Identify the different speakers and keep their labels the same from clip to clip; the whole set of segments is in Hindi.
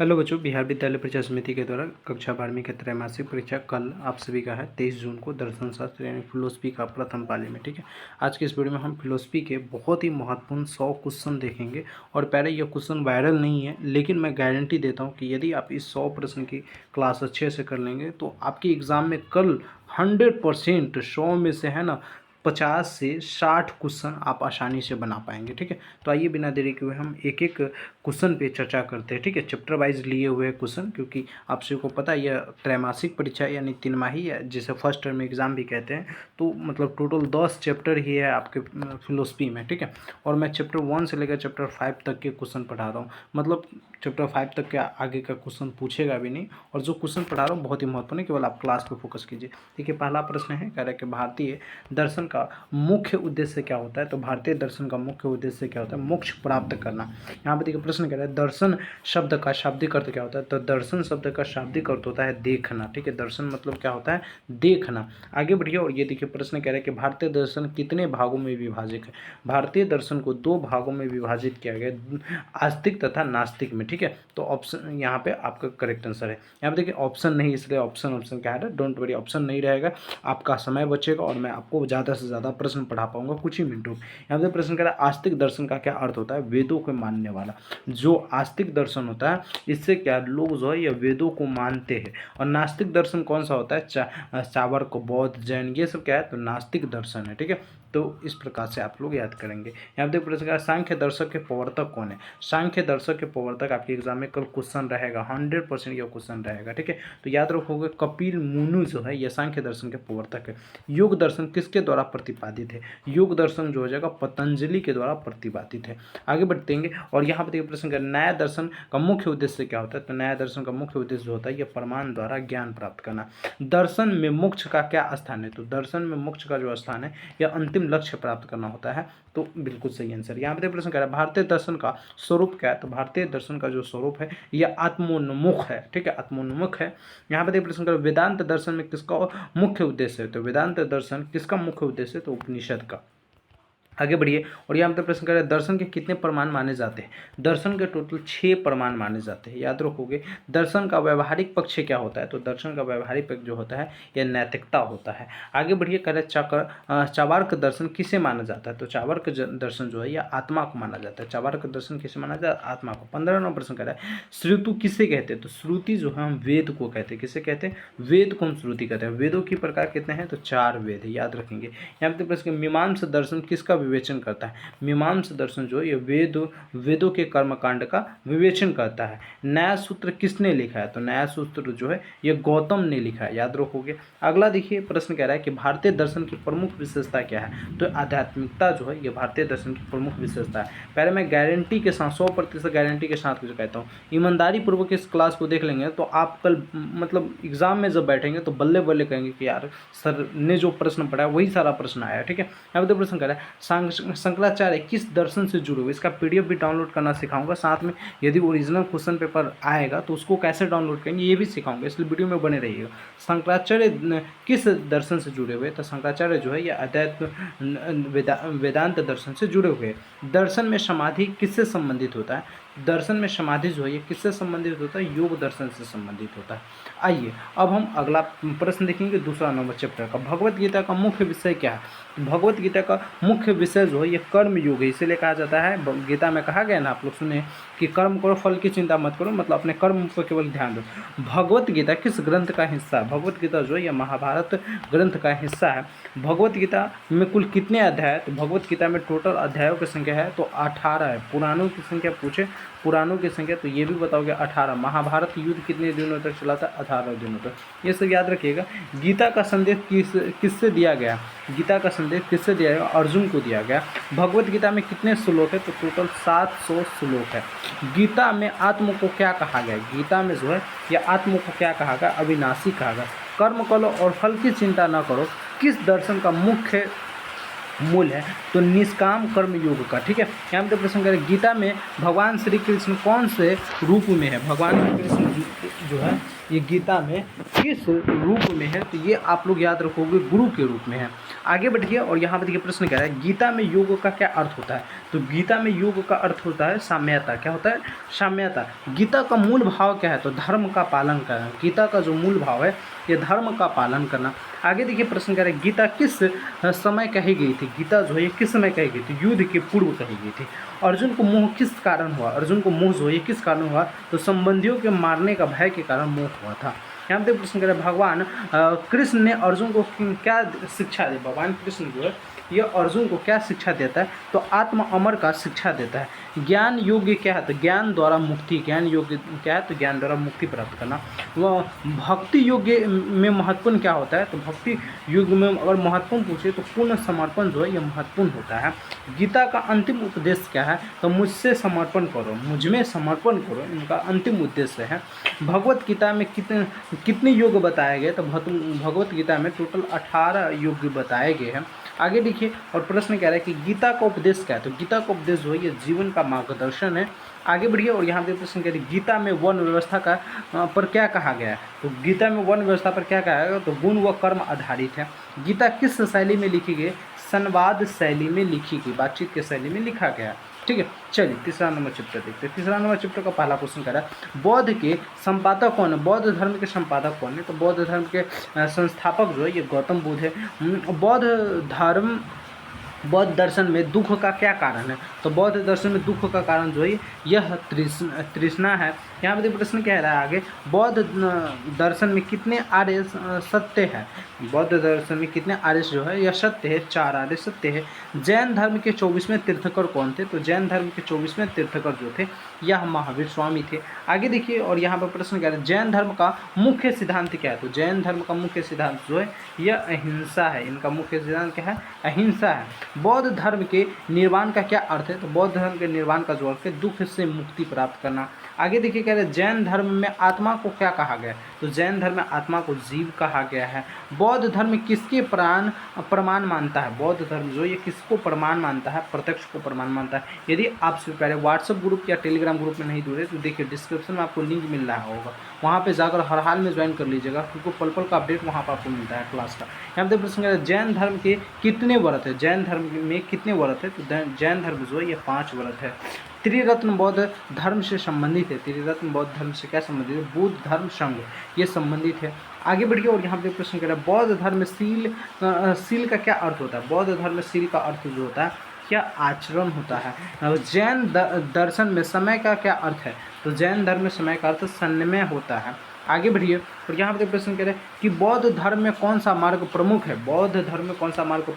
Speaker 1: हेलो बच्चों, बिहार विद्यालय परीक्षा समिति के द्वारा कक्षा 12वीं की त्रैमासिक परीक्षा कल आप सभी का है 23 जून को दर्शन शास्त्र यानी फिलोसफी का प्रथम पाली में। ठीक है, आज के इस वीडियो में हम फिलोसफी के बहुत ही महत्वपूर्ण 100 क्वेश्चन देखेंगे। और पहले यह क्वेश्चन वायरल नहीं है, लेकिन मैं गारंटी देता हूँ कि यदि आप इस 100 प्रश्न की क्लास अच्छे से कर लेंगे तो आपके एग्ज़ाम में कल 100% 100 में से है ना 50 से 60 क्वेश्चन आप आसानी से बना पाएंगे। ठीक है, तो आइए बिना देरी के हुए हम एक एक क्वेश्चन पे चर्चा करते हैं। ठीक है, चैप्टर वाइज लिए हुए क्वेश्चन, क्योंकि आप सभी को पता है यह त्रैमासिक परीक्षा यानी तिमाही है, जिसे फर्स्ट टर्म एग्जाम भी कहते हैं। तो मतलब टोटल 10 चैप्टर ही है आपके फिलोसफी में। ठीक है, और मैं चैप्टर 1 से लेकर चैप्टर 5 तक के क्वेश्चन पढ़ा रहा हूँ। मतलब चैप्टर 5 तक के आगे का क्वेश्चन पूछेगा भी नहीं, और जो क्वेश्चन पढ़ा रहा हूँ बहुत ही महत्वपूर्ण है, केवल आप क्लास पे फोकस कीजिए। देखिए, पहला प्रश्न है, कह रहा है कि भारतीय दर्शन का मुख्य उद्देश्य क्या होता है। तो भारतीय दर्शन का मुख्य उद्देश्य क्या होता है? मोक्ष प्राप्त करना। यहाँ पे देखिए प्रश्न कह रहा है दर्शन शब्द का शाब्दिक अर्थ क्या होता है। तो दर्शन शब्द का शाब्दिक अर्थ होता है देखना। ठीक है, दर्शन मतलब क्या होता है? देखना। आगे बढ़िए, और ये देखिए प्रश्न कह रहा है कि भारतीय दर्शन कितने भागों में विभाजित है। भारतीय दर्शन को 2 भागों में विभाजित किया गया, आस्तिक तथा नास्तिक में। ठीक है, तो ऑप्शन यहाँ पे आपका करेक्ट आंसर है। यहाँ पे देखिए ऑप्शन नहीं, इसलिए ऑप्शन क्या है, डोंट वरी, ऑप्शन नहीं रहेगा, आपका समय बचेगा और मैं आपको ज़्यादा से ज़्यादा प्रश्न पढ़ा पाऊंगा कुछ ही मिनटों में। यहाँ पे प्रश्न कह रहा है आस्तिक दर्शन का क्या अर्थ होता है? वेदों को मानने वाला। जो आस्तिक दर्शन होता है, इससे क्या लोग जो है ये वेदों को मानते हैं। और नास्तिक दर्शन कौन सा होता है? चार्वाक, बौद्ध, जैन, ये सब क्या है? तो नास्तिक दर्शन है। ठीक है, तो इस प्रकार से आप लोग याद करेंगे। यहाँ पे प्रश्न कह रहा है सांख्य दर्शक के प्रवर्तक कौन है। सांख्य दर्शक के प्रवर्तक आपके एग्जाम में कल क्वेश्चन रहेगा, 100% यह क्वेश्चन रहेगा। ठीक है, तो याद रखोगे कपिल मुनि जो है यह सांख्य दर्शन के प्रवर्तक है। योग दर्शन किसके द्वारा प्रतिपादित है? योग दर्शन जो हो जाएगा पतंजलि के द्वारा प्रतिपादित है। आगे बढ़तेंगे, और यहाँ पर प्रश्न कर न्याय दर्शन का मुख्य उद्देश्य क्या होता है। तो न्याय दर्शन का मुख्य उद्देश्य जो होता है यह प्रमाण द्वारा ज्ञान प्राप्त करना। दर्शन में मोक्ष का क्या स्थान है। तो दर्शन में मोक्ष का जो स्थान है यह अंतिम लक्ष्य प्राप्त करना होता है। तो बिल्कुल सही आंसर। यहाँ पे प्रश्न कर रहा है भारतीय दर्शन का स्वरूप क्या है। तो भारतीय दर्शन का जो स्वरूप है यह आत्मोन्मुख है। ठीक है, आत्मोन्मुख है। यहाँ पे प्रश्न कर वेदांत दर्शन में किसका मुख्य उद्देश्य है। तो वेदांत दर्शन किसका मुख्य उद्देश्य है? तो उपनिषद का। आगे बढ़िए, और यहाँ पे प्रश्न कर रहे हैं दर्शन के कितने प्रमाण माने जाते हैं। दर्शन के टोटल 6 प्रमाण माने जाते हैं। याद रखोगे दर्शन का व्यवहारिक पक्ष क्या होता है। तो दर्शन का व्यवहारिक पक्ष जो होता है यह नैतिकता होता है। आगे बढ़िए, कह रहे चार्वाक दर्शन किसे माना जाता है। तो चार्वाक दर्शन जो है यह आत्मा को माना जाता है। चार्वाक दर्शन किसे माना जाता है? आत्मा को। 15वां प्रश्न कर रहा है श्रुति किसे कहते हैं। तो श्रुति जो है हम वेद को कहते हैं। किसे कहते हैं? वेद को हम श्रुति कहते हैं। वेदों की प्रकार कितने हैं? तो 4 वेद है, याद रखेंगे। यहाँ पे प्रश्न मीमांसा दर्शन किसका विवेचन करता है। मीमांसा दर्शन जो है ये वेदों के कर्मकांड का विवेचन करता है। न्याय सूत्र किसने लिखा है। तो न्याय सूत्र जो है ये गौतम ने लिखा है, याद रखोगे। अगला देखिए प्रश्न कह रहा है कि भारतीय दर्शन की प्रमुख विशेषता क्या है। तो आध्यात्मिकता जो है ये भारतीय दर्शन की प्रमुख विशेषता है। पहले मैं गारंटी के साथ 100% गारंटी के साथ जो कहता हूँ, ईमानदारी पूर्वक इस क्लास को देख लेंगे तो आप कल मतलब एग्जाम में जब बैठेंगे तो बल्ले बल्ले कहेंगे कि यार सर ने जो प्रश्न पढ़ा है वही सारा प्रश्न आया। ठीक है, यहाँ पे प्रश्न कर रहा है शंकराचार्य किस दर्शन से जुड़े हुए। इसका पीडीएफ भी डाउनलोड करना सिखाऊंगा, साथ में यदि ओरिजिनल क्वेश्चन पेपर आएगा तो उसको कैसे डाउनलोड करेंगे ये भी सिखाऊंगा, इसलिए वीडियो में बने रहिएगा। शंकराचार्य किस दर्शन से जुड़े हुए। तो शंकराचार्य जो है ये अद्वैत वेदांत दर्शन से जुड़े हुए। दर्शन में समाधि किससे संबंधित होता है। दर्शन में समाधि जो है ये किससे संबंधित होता है? योग दर्शन से संबंधित होता है। आइए अब हम अगला प्रश्न देखेंगे, दूसरा नंबर चैप्टर का। भगवत गीता का मुख्य विषय क्या है। भगवत गीता का मुख्य विषय जो है ये कर्म योग है। इसीलिए कहा जाता है, गीता में कहा गया ना, आप लोग सुने कि कर्म करो फल की चिंता मत करो, मतलब अपने कर्म पर केवल ध्यान दो। भगवत गीता किस ग्रंथ का हिस्सा है। भगवत गीता जो है यह महाभारत ग्रंथ का हिस्सा है। भगवत गीता में कुल कितने अध्याय है। तो भगवत गीता में टोटल अध्यायों की संख्या है तो 18 है। पुराणों की संख्या पूछे, पुराणों की संख्या तो ये भी बताओगे 18। महाभारत युद्ध कितने दिनों तक चला था? 18 दिनों तक। ये सब याद रखिएगा। गीता का संदेश किससे दिया गया। गीता का संदेश किससे दिया गया? अर्जुन को दिया गया। भगवत गीता में कितने श्लोक है। तो टोटल 700 श्लोक है। गीता में आत्म को क्या कहा गया। गीता में जो है यह आत्म को क्या कहा गया? अविनाशी कहा गया। कर्म करो और फल की चिंता न करो किस दर्शन का मुख्य मूल है। तो निष्काम कर्म योग का। ठीक है, यहाँ पे प्रश्न करें गीता में भगवान श्री कृष्ण कौन से रूप में है। भगवान श्री कृष्ण जो है ये गीता में किस रूप में है, तो ये आप लोग याद रखोगे गुरु के रूप में है। आगे बढ़िए और यहाँ पर देखिए प्रश्न कह रहा है गीता में योग का क्या अर्थ होता है, तो गीता में योग का अर्थ होता है साम्यता। क्या होता है? साम्यता। गीता का मूल भाव क्या है, तो धर्म का पालन करना। गीता का जो मूल भाव है ये धर्म का पालन करना। आगे देखिए प्रश्न कह रहे हैं गीता किस समय कही गई थी, गीता जो है किस समय कही गई थी, युद्ध के पूर्व कही गई थी। अर्जुन को मोह किस कारण हुआ, अर्जुन को मोह जो है किस कारण हुआ, तो संबंधियों के मारने का भय के कारण मोह हुआ था। यहाँ पे प्रश्न करें भगवान कृष्ण ने अर्जुन को क्या शिक्षा दी, भगवान कृष्ण जो है ये अर्जुन को क्या शिक्षा देता है, तो आत्म अमर का शिक्षा देता है। ज्ञान योग्य क्या है, तो ज्ञान द्वारा मुक्ति, ज्ञान योग्य क्या है, तो ज्ञान द्वारा मुक्ति प्राप्त करना। वह भक्ति योग्य में महत्वपूर्ण क्या होता है, तो भक्ति युग में अगर महत्वपूर्ण पूछे तो पूर्ण समर्पण जो है ये महत्वपूर्ण होता है। गीता का अंतिम उपदेश क्या है, तो मुझसे समर्पण करो, मुझ में समर्पण करो, इनका अंतिम उद्देश्य है। भगवत गीता में कितने योग बताए गए, तो भगवत गीता में टोटल 18 योग बताए गए हैं। आगे देखिए और प्रश्न कह रहा है कि गीता का उपदेश क्या है, तो गीता का उपदेश जो है ये जीवन का मार्गदर्शन है। आगे बढ़िए और यहाँ पे प्रश्न कह रही है गीता में वर्ण व्यवस्था का पर क्या कहा गया है, तो गीता में वर्ण व्यवस्था पर क्या कहा गया, तो गुण व कर्म आधारित है। गीता किस शैली में लिखी गई, संवाद शैली में लिखी गई, बातचीत के शैली में लिखा गया। ठीक है, चलिए तीसरा नंबर चैप्टर देखते हैं। तीसरा नंबर चैप्टर का पहला क्वेश्चन कह रहा है बौद्ध के संपादक कौन है, बौद्ध धर्म के संपादक कौन है, तो बौद्ध धर्म के संस्थापक जो है ये गौतम बुद्ध है। बौद्ध दर्शन में दुख का क्या कारण है, तो बौद्ध दर्शन में दुख का कारण जो है यह तृष्णा है। यहाँ पे प्रश्न कह रहा है आगे बौद्ध दर्शन में कितने आर्य सत्य है, बौद्ध दर्शन में कितने आर्य जो है यह सत्य है, 4 आर्य सत्य है। जैन धर्म के 24वें तीर्थकर कौन थे, तो जैन धर्म के 24वें तीर्थकर जो थे यह महावीर स्वामी थे। आगे देखिए और यहाँ पर प्रश्न कह रहे हैं जैन धर्म का मुख्य सिद्धांत क्या है, तो जैन धर्म का मुख्य सिद्धांत जो है यह अहिंसा है, इनका मुख्य सिद्धांत क्या है, अहिंसा है। बौद्ध धर्म के निर्वाण का क्या अर्थ है, तो बौद्ध धर्म के निर्वाण का जो अर्थ है दुख से मुक्ति प्राप्त करना। आगे देखिए कह रहे हैं जैन धर्म में आत्मा को क्या कहा गया है, तो जैन धर्म में आत्मा को जीव कहा गया है। बौद्ध धर्म किसके प्रमाण मानता है, बौद्ध धर्म जो ये किसको प्रमाण मानता है, प्रत्यक्ष को प्रमाण मानता है। यदि आपसे पहले व्हाट्सएप ग्रुप या टेलीग्राम ग्रुप में नहीं जुड़े तो देखिए डिस्क्रिप्शन में आपको लिंक मिल रहा होगा, वहाँ पे जाकर हर हाल में ज्वाइन कर लीजिएगा, क्योंकि पल पल का अपडेट वहाँ पर आपको मिलता है क्लास का। यहाँ पे प्रश्न है जैन धर्म के कितने व्रत है, जैन धर्म में कितने व्रत है, तो जैन धर्म जो है ये 5 व्रत है। त्रिरत्न बौद्ध धर्म से संबंधित है, त्रिरत्न बौद्ध धर्म से क्या संबंधित है, बुद्ध धर्म संघ ये संबंधित है। आगे बढ़िए और यहाँ पे प्रश्न कर रहा है बौद्ध धर्म में सील का क्या अर्थ होता है, बौद्ध धर्म में सील का अर्थ जो होता है क्या आचरण होता है। जैन दर्शन में समय का क्या अर्थ है, तो जैन धर्म में समय का अर्थ संयम होता है। आगे बढ़िए और यहाँ पे प्रश्न कह रहे हैं कि बौद्ध धर्म में कौन सा मार्ग प्रमुख है, बौद्ध धर्म में कौन सा मार्ग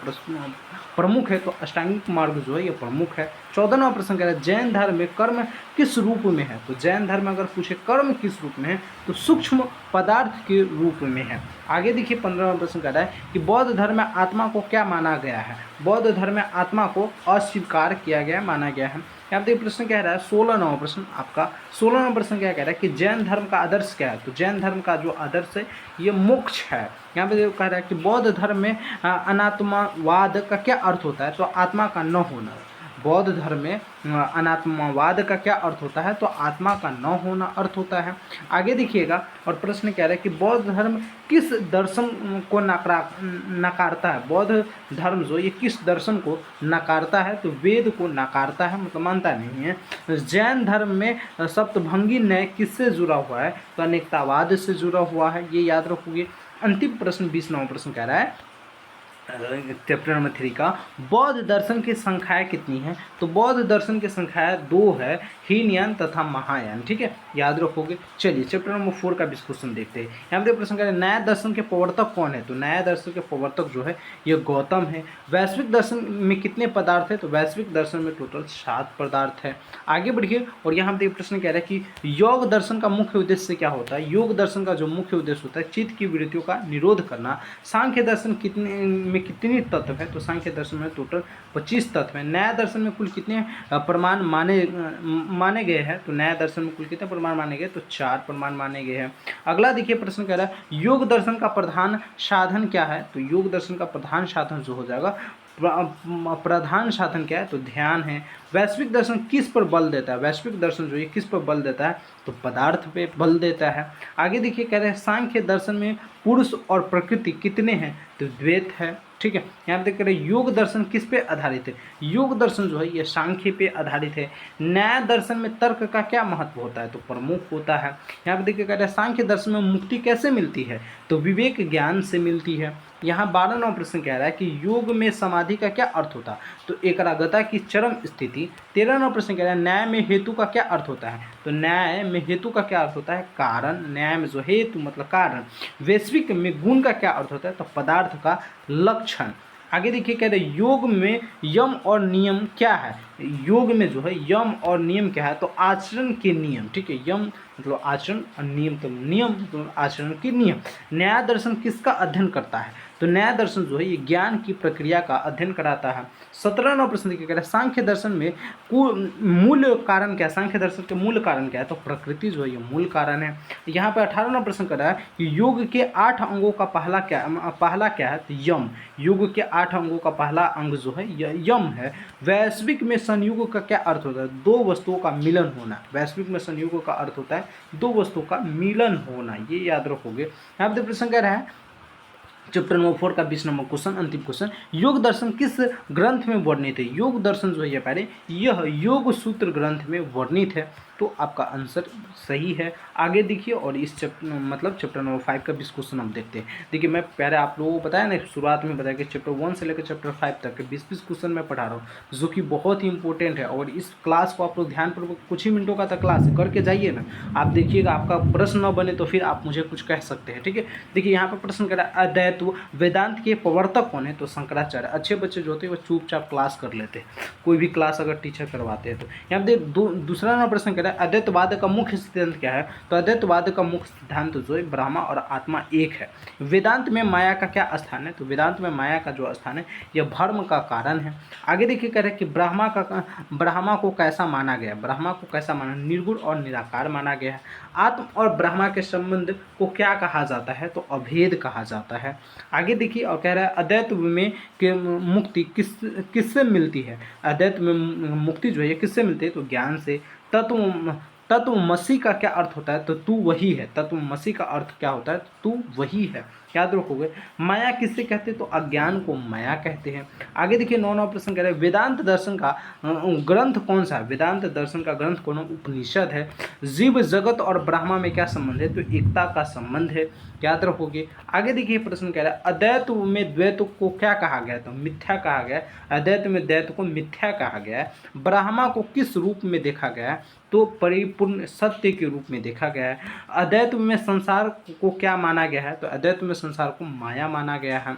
Speaker 1: प्रमुख है, तो अष्टांगिक मार्ग जो है ये प्रमुख है। 14वां प्रश्न कह रहा है जैन धर्म में कर्म किस रूप में है, तो जैन धर्म में अगर पूछे कर्म किस रूप में है, तो सूक्ष्म पदार्थ के रूप में है। आगे देखिए 15वां प्रश्न कह रहा है कि बौद्ध धर्म में आत्मा को क्या माना गया है, बौद्ध धर्म में आत्मा को अस्वीकार किया गया माना गया है। यहाँ पे प्रश्न कह रहा है 16वां प्रश्न आपका 16वां प्रश्न क्या कह रहा है कि जैन धर्म का आदर्श क्या है, तो जैन धर्म का जो आदर्श है ये मोक्ष है। यहाँ पे कह रहा है कि बौद्ध धर्म में अनात्मवाद का क्या अर्थ होता है, तो आत्मा का न होना। बौद्ध धर्म में अनात्मवाद का क्या अर्थ होता है, तो आत्मा का न होना अर्थ होता है। आगे देखिएगा और प्रश्न कह रहा है कि बौद्ध धर्म किस दर्शन को नकारता है, बौद्ध धर्म जो ये किस दर्शन को नकारता है, तो वेद को नकारता है, मतलब मानता नहीं है। जैन धर्म में सप्तभंगी न्याय किससे जुड़ा हुआ है, तो अनेकतावाद से जुड़ा हुआ है, ये याद रखोगे। अंतिम प्रश्न 20वां प्रश्न कह रहा है चैप्टर नंबर 3 का बौद्ध दर्शन की संख्याएं कितनी हैं, तो बौद्ध दर्शन की संख्याएं 2 है, हीनयान तथा महायान। ठीक है, याद रखोगे। चलिए चैप्टर नंबर 4 का क्वेश्चन देखते हैं। यहाँ पे प्रश्न करें नया दर्शन के प्रवर्तक कौन है, तो नया दर्शन के प्रवर्तक जो है ये गौतम है। वैश्विक दर्शन में कितने पदार्थ है, तो वैश्विक दर्शन में टोटल 7 पदार्थ है। आगे बढ़िए और यहाँ पे प्रश्न कह रहा है कि योग दर्शन का मुख्य उद्देश्य क्या होता है, योग दर्शन का जो मुख्य उद्देश्य होता है चित्त की वृत्तियों का निरोध करना। सांख्य दर्शन में कितने तत्व है, तो सांख्य दर्शन में टोटल 25 तत्व है। नया दर्शन में कुल कितने प्रमाण माने गए हैं, तो नया दर्शन में कुल कितने प्रमाण माने गए, तो 4 प्रमाण माने गए हैं। अगला देखिए प्रश्न कह रहा है योग दर्शन का प्रधान साधन क्या है, तो योग दर्शन का प्रधान साधन जो हो जाएगा प्रधान साधन क्या है, तो ध्यान है। वैश्विक दर्शन किस पर बल देता है, वैश्विक दर्शन जो है किस पर बल देता है, तो पदार्थ पे बल देता है। आगे देखिए कह रहे हैं सांख्य दर्शन में पुरुष और प्रकृति कितने हैं, तो द्वैत है, ठीक है। यहाँ पे देख रहे हैं योग दर्शन किस पे आधारित है, योग दर्शन जो है ये सांख्य पे आधारित है। न्याय दर्शन में तर्क का क्या महत्व होता है, तो प्रमुख होता है। यहाँ पे देखिए कह रहे हैं सांख्य दर्शन में मुक्ति कैसे मिलती है, तो विवेक ज्ञान से मिलती है। यहाँ 12वां प्रश्न कह रहा है कि योग में समाधि का क्या अर्थ होता है, तो एकाग्रता की चरम स्थिति। 13वां प्रश्न कह रहा है न्याय में हेतु का क्या अर्थ होता है, तो न्याय में हेतु का क्या अर्थ होता है, कारण। न्याय में जो हेतु मतलब कारण। वैश्विक में गुण का क्या अर्थ होता है, तो पदार्थ का लक्षण। आगे देखिए कह रहे योग में यम और नियम क्या है, योग में जो है यम और नियम क्या है, तो आचरण के नियम, ठीक है। यम मतलब आचरण और नियम तो नियम तो आचरण के नियम। न्याय दर्शन किसका अध्ययन करता है, तो न्याय दर्शन जो है ये ज्ञान की प्रक्रिया का अध्ययन कराता है। 17वां प्रश्न देखिए कह रहा है सांख्य दर्शन में मूल कारण क्या है, सांख्य दर्शन के मूल कारण क्या है, तो प्रकृति जो है ये मूल कारण है। यहाँ पे 18वां प्रश्न कर रहा है कि योग के 8 अंगों का पहला क्या है, तो यम। योग के 8 अंगों का पहला अंग जो है यम है। वैश्विक में संयोग का क्या अर्थ होता है, दो वस्तुओं का मिलन होना। वैश्विक में संयोग का अर्थ होता है दो वस्तुओं का मिलन होना, ये याद रखोगे। यहाँ पे प्रश्न कह रहा है चैप्टर नंबर 4 का 20 नंबर क्वेश्चन, अंतिम क्वेश्चन, योग दर्शन किस ग्रंथ में वर्णित है, योग दर्शन जो है पहले यह योग सूत्र ग्रंथ में वर्णित है, तो आपका आंसर सही है। आगे देखिए और इस चैप्टर नंबर 5 का 20 क्वेश्चन हम देखते हैं। देखिए मैं पहले आप लोगों को बताया ना, शुरुआत में बताया कि चैप्टर 1 से लेकर चैप्टर 5 तक के 20-20 क्वेश्चन मैं पढ़ा रहा हूँ, जो कि बहुत ही इंपॉर्टेंट है। और इस क्लास को आप लोग ध्यानपूर्वक कुछ ही मिनटों का तक क्लास करके जाइए ना, आप देखिएगा आपका प्रश्न न बने तो फिर आप मुझे कुछ कह सकते हैं, ठीक है। देखिए यहाँ पर प्रश्न करा अद्वैत वेदांत के प्रवर्तक कौन है, तो शंकराचार्य। अच्छे बच्चे जो होते हैं वो चुपचाप क्लास कर लेते हैं, कोई भी क्लास अगर टीचर करवाते हैं तो। यहाँ पे दूसरा नंबर प्रश्न कह रहा है अद्वैतवाद का मुख्य सिद्धांत क्या है, तो अद्वैतवाद का मुख्य सिद्धांत जो है ब्रह्मा और आत्मा एक है। वेदांत में माया का क्या स्थान है, तो वेदांत में माया का जो स्थान है यह भ्रम का कारण है। आगे देखिए कह रहे हैं कि ब्रह्मा को कैसा माना गया, ब्रह्मा को कैसा माना, निर्गुण और निराकार माना गया है। आत्म और ब्रह्मा के संबंध को क्या कहा जाता है, तो अभेद कहा जाता है। आगे देखिए और कह रहा है अद्वैत में कि मुक्ति किससे मिलती है, अद्वैत में मुक्ति जो है किससे मिलती है, तो ज्ञान से। तत्वमसी का क्या अर्थ होता है, तो तू वही है। तत्वमसी का अर्थ क्या होता है, तू वही है, याद रखोगे। माया किससे कहते हैं, तो अज्ञान को माया कहते हैं। आगे देखिए 9वां प्रश्न कह रहे हैं वेदांत दर्शन का ग्रंथ कौन सा है, वेदांत दर्शन का ग्रंथ कौन, उपनिषद है। जीव जगत और ब्रह्मा में क्या संबंध है, तो एकता का संबंध है, याद रखोगे। आगे देखिए प्रश्न कह रहा है अद्वैत में द्वैत को क्या कहा गया, तो मिथ्या कहा गया। अद्वैत में द्वैत को मिथ्या कहा गया है। ब्रह्मा को किस रूप में देखा गया है, तो परिपूर्ण सत्य के रूप में देखा गया है। अद्वैत में संसार को क्या माना गया है, तो अद्वैत में संसार को माया माना गया है।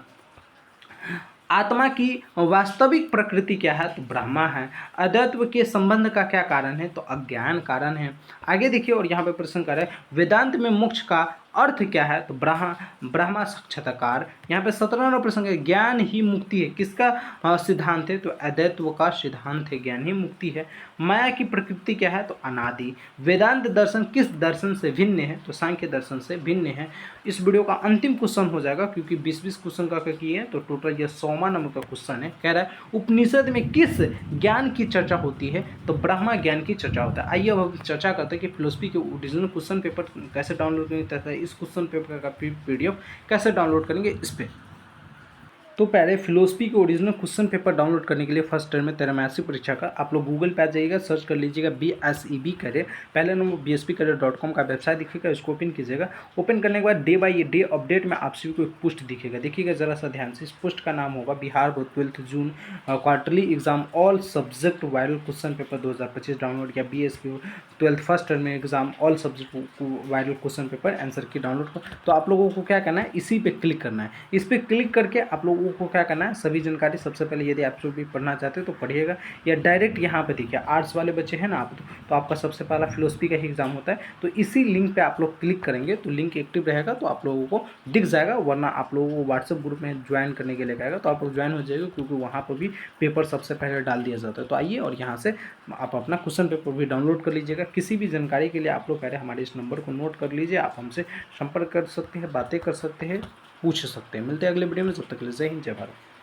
Speaker 1: आत्मा की वास्तविक प्रकृति क्या है, तो ब्रह्मा है। अद्वैत के संबंध का क्या कारण है, तो अज्ञान कारण है। आगे देखिए और यहाँ पे प्रश्न कर रहे हैं वेदांत में मोक्ष का अर्थ क्या है, तो ब्रह्मा साक्षात्कार। यहाँ पे 17वां प्रश्न है ज्ञान ही मुक्ति है, किसका सिद्धांत है, तो अद्वैत्व का सिद्धांत है, ज्ञान ही मुक्ति है। माया की प्रकृति क्या है, तो अनादि। वेदांत दर्शन किस दर्शन से भिन्न है, तो सांख्य दर्शन से भिन्न है। इस वीडियो का अंतिम क्वेश्चन हो जाएगा क्योंकि 20-20 क्वेश्चन का किए हैं, तो टोटल ये 100वां नंबर का क्वेश्चन है। कह रहा है उपनिषद में किस ज्ञान की चर्चा होती है, तो ब्रह्मा ज्ञान की चर्चा होता है। आइए अब हम चर्चा करते हैं कि फिलोसफी के ओरिजिनल क्वेश्चन पेपर कैसे डाउनलोड करेंगे तथा इस क्वेश्चन पेपर का पीडीएफ कैसे डाउनलोड करेंगे इस पे। तो पहले फिलोसफी के ओरिजिनल क्वेश्चन पेपर डाउनलोड करने के लिए फर्स्ट टर्म में त्रैमासिक परीक्षा का आप लोग गूगल पे आ जाइएगा, सर्च कर लीजिएगा BSEB करें। पहले नंबर bspcareer.com का वेबसाइट दिखेगा, इसको ओपन कीजिएगा। ओपन करने के बाद डे बाई डे अपडेट में आप सभी को एक पोस्ट दिखेगा, देखिएगा जरा सा ध्यान से। इस पोस्ट का नाम होगा Bihar board 12 June quarterly exam all subject viral question paper 2025 download किया। BSc 12 फर्स्ट टर्म में exam all subject viral question paper answer key download को। तो आप लोगों को क्या करना है, इसी पे क्लिक करना है। इस पर क्लिक करके आप लोगों को क्या करना है, सभी जानकारी सबसे पहले यदि आप जो भी पढ़ना चाहते हैं तो पढ़िएगा, या डायरेक्ट यहाँ पे देखिए आर्ट्स वाले बच्चे हैं ना आप, तो आपका सबसे पहला फिलोसफी का ही एग्जाम होता है। तो इसी लिंक पे आप लोग क्लिक करेंगे तो लिंक एक्टिव रहेगा तो आप लोगों को दिख जाएगा, वरना आप लोगों को व्हाट्सएप ग्रुप में ज्वाइन करने के लिए कहेगा तो आप लोग ज्वाइन हो जाएगा, क्योंकि वहाँ पर भी पेपर सबसे पहले डाल दिया जाता है। तो आइए और यहाँ से आप अपना क्वेश्चन पेपर भी डाउनलोड कर लीजिएगा। किसी भी जानकारी के लिए आप लोग पहले हमारे इस नंबर को नोट कर लीजिए, आप हमसे संपर्क कर सकते हैं, बातें कर सकते हैं, पूछ सकते हैं। मिलते हैं अगले वीडियो में, जब तक के लिए जय हिंद जय भारत।